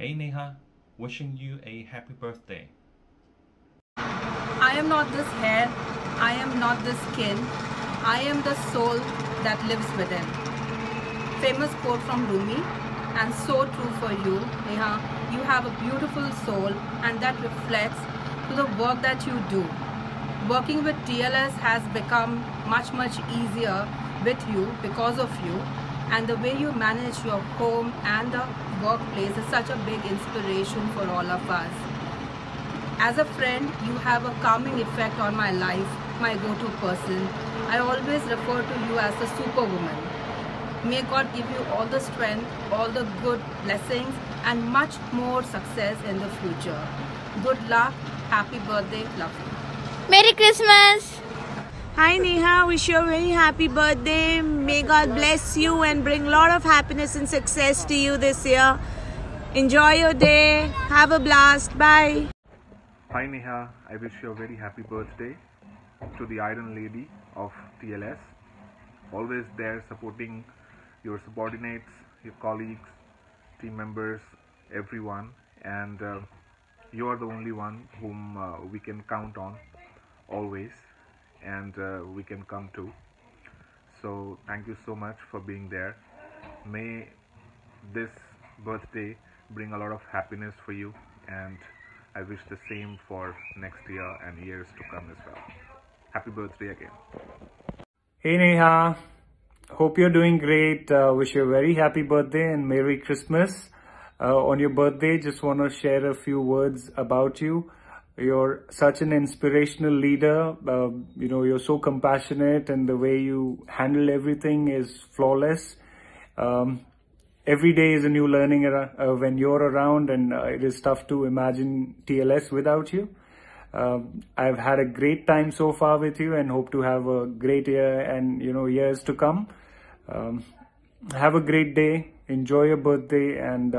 Hey Neha, wishing you a happy birthday. I am not this hair, I am not the skin, I am the soul that lives within. Famous quote from Rumi, and so true for you, Neha. You have a beautiful soul, and that reflects to the work that you do. Working with TLS has become much easier with you because of you, and the way you manage your home and the workplace is such a big inspiration for all of us. As a friend, you have a calming effect on my life, my go-to person. I always refer to you as the superwoman. May God give you all the strength, all the good blessings, and much more success in the future. Good luck. Happy birthday. Love you. Merry Christmas! Hi Neha, wish you a very happy birthday. May God bless you and bring a lot of happiness and success to you this year. Enjoy your day. Have a blast. Bye. Hi Neha, I wish you a very happy birthday to the Iron Lady of TLS. Always there supporting your subordinates, your colleagues, team members, everyone, and you are the only one whom we can count on always, and we can come to. So thank you so much for being there. May this birthday bring a lot of happiness for you, and I wish the same for next year and years to come as well. Happy birthday again. Hey Neha, hope you're doing great. Wish you a very happy birthday and Merry Christmas. On your birthday, just want to share a few words about you. You're such an inspirational leader. You're so compassionate, and the way you handle everything is flawless. Every day is a new learning when you're around, and it is tough to imagine TLS without you. I've had a great time so far with you and hope to have a great year and years to come. Have a great day, enjoy your birthday, and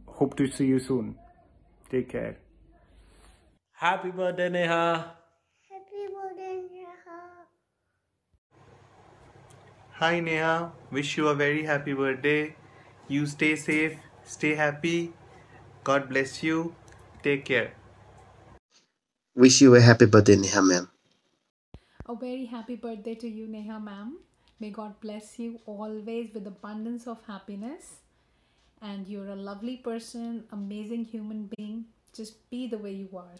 hope to see you soon. Take care. Happy birthday, Neha. Happy birthday, Neha. Hi Neha, wish you a very happy birthday. You stay safe, stay happy. God bless you. Take care. Wish you a happy birthday, Neha ma'am. A very happy birthday to you, Neha ma'am. May God bless you always with abundance of happiness. And you're a lovely person, amazing human being. Just be the way you are.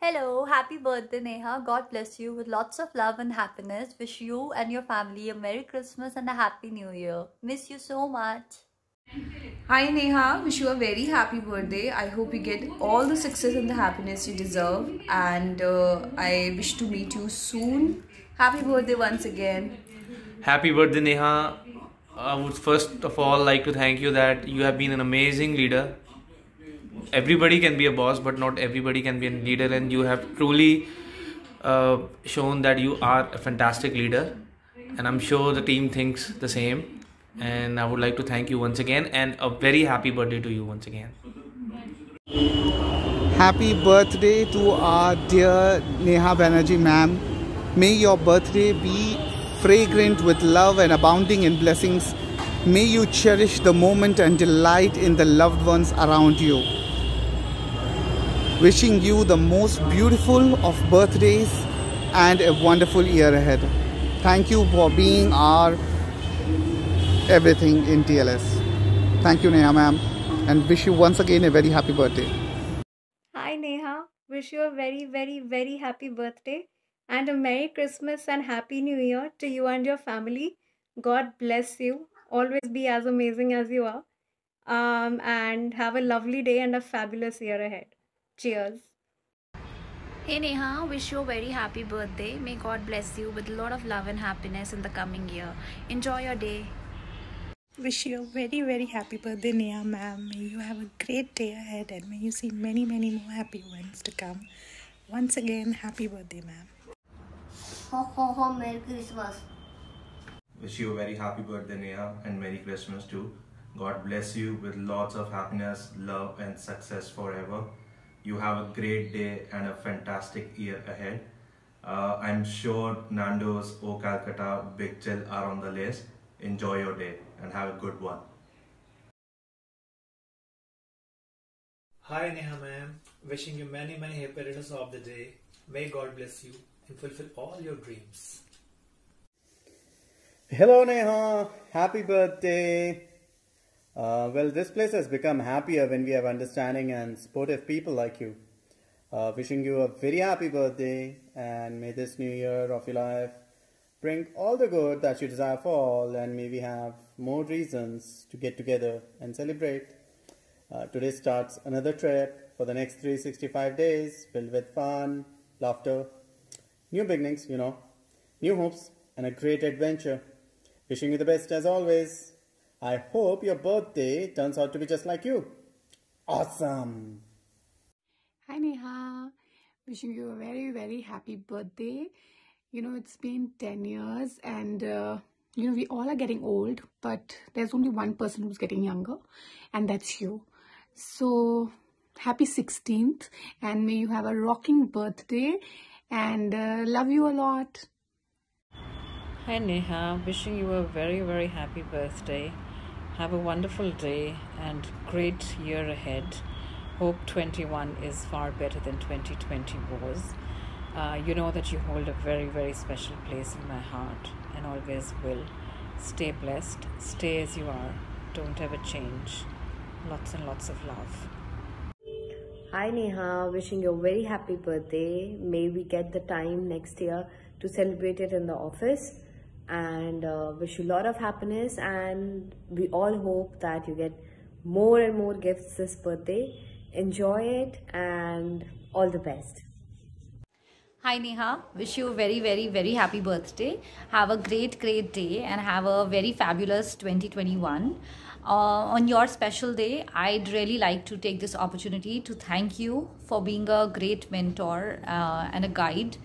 Hello, happy birthday Neha. God bless you with lots of love and happiness. Wish you and your family a Merry Christmas and a Happy New Year. Miss you so much. Hi Neha, wish you a very happy birthday. I hope you get all the success and the happiness you deserve, and I wish to meet you soon. Happy birthday once again. Happy birthday, Neha. I would first of all like to thank you that you have been an amazing leader. Everybody can be a boss, but not everybody can be a leader, and you have truly shown that you are a fantastic leader, and I'm sure the team thinks the same. And I would like to thank you once again, and a very happy birthday to you once again. Happy birthday to our dear Neha Banerjee ma'am. May your birthday be fragrant with love and abounding in blessings. May you cherish the moment and delight in the loved ones around you. Wishing you the most beautiful of birthdays and a wonderful year ahead. Thank you for being our everything in TLS. Thank you Neha ma'am, and wish you once again a very happy birthday. Hi Neha, wish you a very happy birthday and a Merry Christmas and Happy New Year to you and your family. God bless you. Always be as amazing as you are. And have a lovely day and a fabulous year ahead. Cheers. Hey Neha, wish you a very happy birthday. May God bless you with a lot of love and happiness in the coming year. Enjoy your day. Wish you a very happy birthday, Neha ma'am. May you have a great day ahead and may you see many more happy ones to come. Once again, happy birthday, ma'am. Ho ho ho, Merry Christmas. Wish you a very happy birthday, Neha, and Merry Christmas too. God bless you with lots of happiness, love, and success forever. You have a great day and a fantastic year ahead. I'm sure Nando's, O Calcutta, Big Chill are on the list. Enjoy your day and have a good one. Hi Neha ma'am, wishing you many happy returns of the day. May God bless you and fulfill all your dreams. Hello Neha, happy birthday. Well, this place has become happier when we have understanding and supportive people like you. Wishing you a very happy birthday, and may this new year of your life bring all the good that you desire for all, and may we have more reasons to get together and celebrate. Today starts another trip for the next 365 days filled with fun, laughter, new beginnings, new hopes, and a great adventure. Wishing you the best as always. I hope your birthday turns out to be just like you. Awesome! Hi Neha, wishing you a very happy birthday. It's been 10 years and we all are getting old, but there's only one person who's getting younger, and that's you. So happy 16th, and may you have a rocking birthday, and love you a lot. Hi Neha, wishing you a very happy birthday. Have a wonderful day and great year ahead. Hope 21 is far better than 2020 was. You know that you hold a very special place in my heart and always will. Stay blessed, stay as you are, don't ever change. Lots and lots of love. Hi Neha, wishing you a very happy birthday. May we get the time next year to celebrate it in the office, and wish you a lot of happiness, and we all hope that you get more and more gifts this birthday. Enjoy it and all the best. Hi Neha, wish you a very happy birthday. Have a great day and have a very fabulous 2021. On your special day, I'd really like to take this opportunity to thank you for being a great mentor and a guide,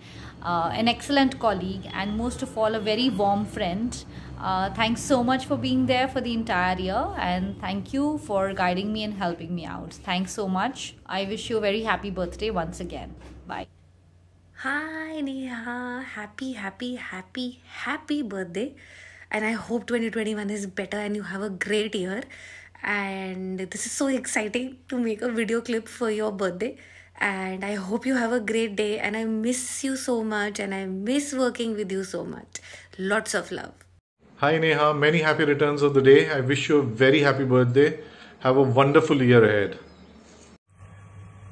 an excellent colleague, and most of all a very warm friend. Thanks so much for being there for the entire year, and thank you for guiding me and helping me out. Thanks so much. I wish you a very happy birthday once again. Bye. Hi Neha, happy birthday, and I hope 2021 is better and you have a great year. And this is so exciting to make a video clip for your birthday, and I hope you have a great day, and I miss you so much and I miss working with you so much. Lots of love. Hi Neha, many happy returns of the day. I wish you a very happy birthday. Have a wonderful year ahead.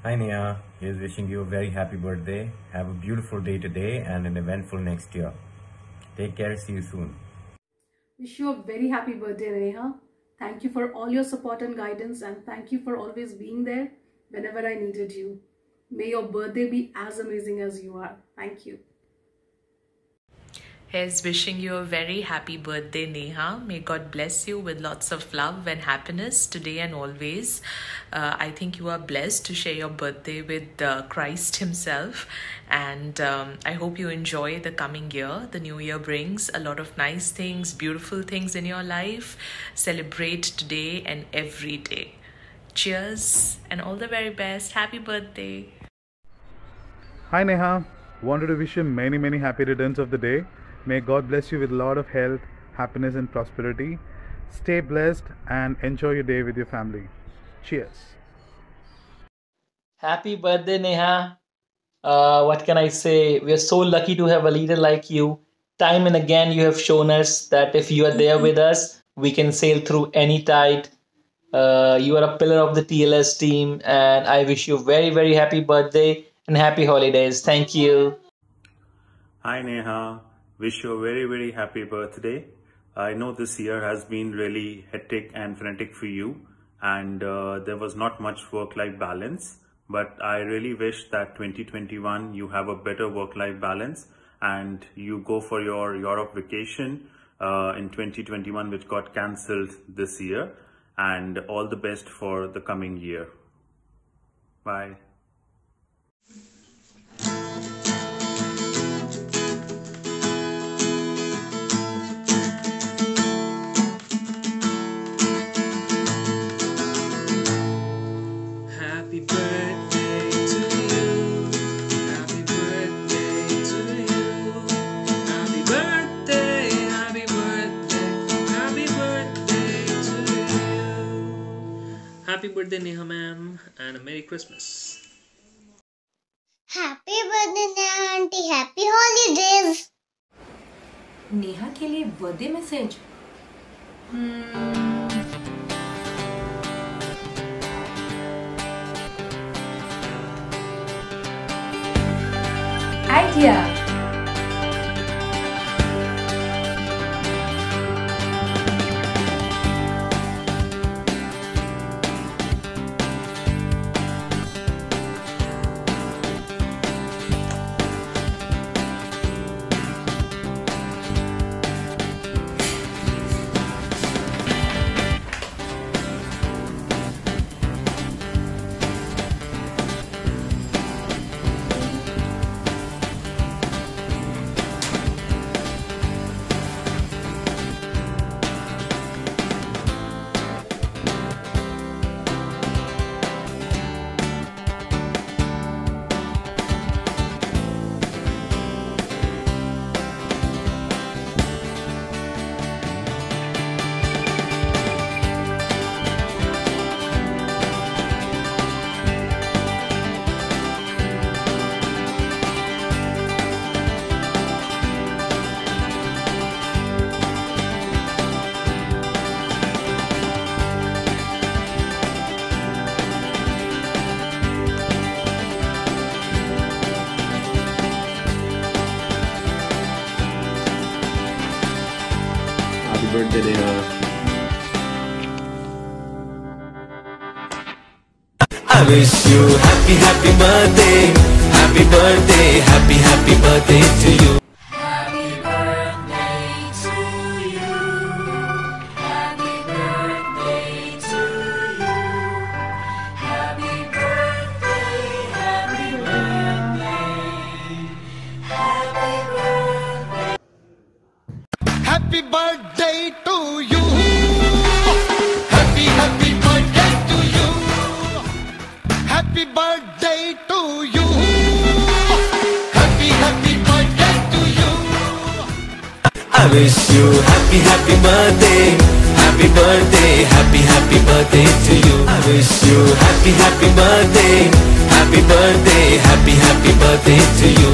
Hi Neha, here's wishing you a very happy birthday. Have a beautiful day today and an eventful next year. Take care, see you soon. Wish you a very happy birthday Neha. Thank you for all your support and guidance, and thank you for always being there whenever I needed you. May your birthday be as amazing as you are. Thank you. Here's wishing you a very happy birthday, Neha. May God bless you with lots of love and happiness today and always. I think you are blessed to share your birthday with Christ himself. And I hope you enjoy the coming year. The new year brings a lot of nice things, beautiful things in your life. Celebrate today and every day. Cheers and all the very best. Happy birthday. Hi Neha, wanted to wish you many happy returns of the day. May God bless you with a lot of health, happiness and prosperity. Stay blessed and enjoy your day with your family. Cheers. Happy birthday, Neha. What can I say? We are so lucky to have a leader like you. Time and again, you have shown us that if you are there with us, we can sail through any tide. You are a pillar of the TLS team, and I wish you a very happy birthday and happy holidays. Thank you. Hi Neha, wish you a very happy birthday. I know this year has been really hectic and frenetic for you, and there was not much work-life balance, but I really wish that 2021 you have a better work-life balance and you go for your Europe vacation in 2021, which got cancelled this year, and all the best for the coming year. Bye. Happy birthday to you. Happy birthday to you. Happy birthday, happy birthday to you. happy birthday Neha ma'am and a Merry Christmas. Happy birthday Neha auntie, happy holidays. Neha के लिए birthday message idea birthday Neha. I wish you happy birthday, happy birthday, happy birthday to you. Happy birthday to you. Happy birthday to you. Happy birthday, happy birthday, happy birthday. Happy birthday to you. Happy birthday to you. Happy birthday to you. Happy birthday to you. I wish you happy birthday, happy birthday, happy birthday to you. I wish you happy birthday, happy birthday, happy birthday to you.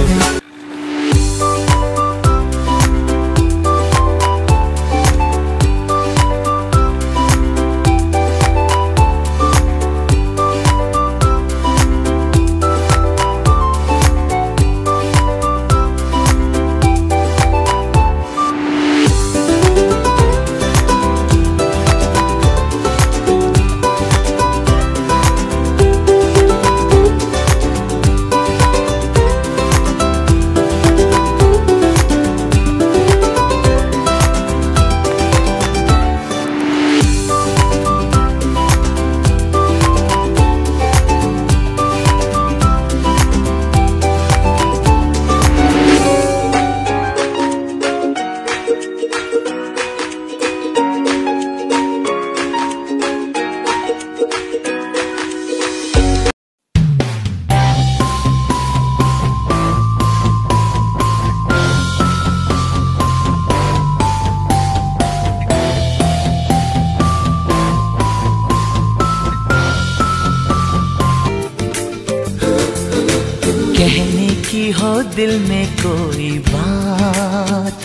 कहने की हो दिल में कोई बात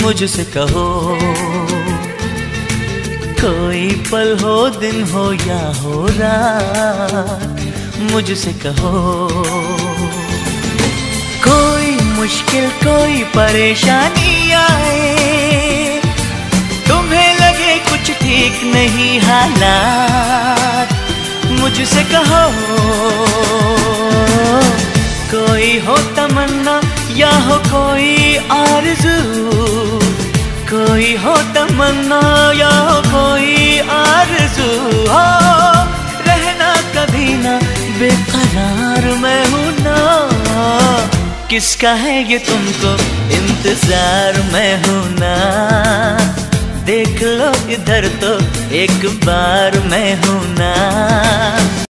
मुझसे कहो, कोई पल हो दिन हो या हो रात मुझसे कहो, कोई मुश्किल कोई परेशानी आए, तुम्हें लगे कुछ ठीक नहीं हालात मुझसे कहो, कोई हो तमन्ना या हो कोई आरज़ू, कोई हो तमन्ना या हो कोई आरज़ू, हो रहना कभी ना बेकरार मैं हूँ ना, किसका है ये तुमको इंतजार मैं हूँ ना, देख लो इधर तो एक बार मैं हूँ ना।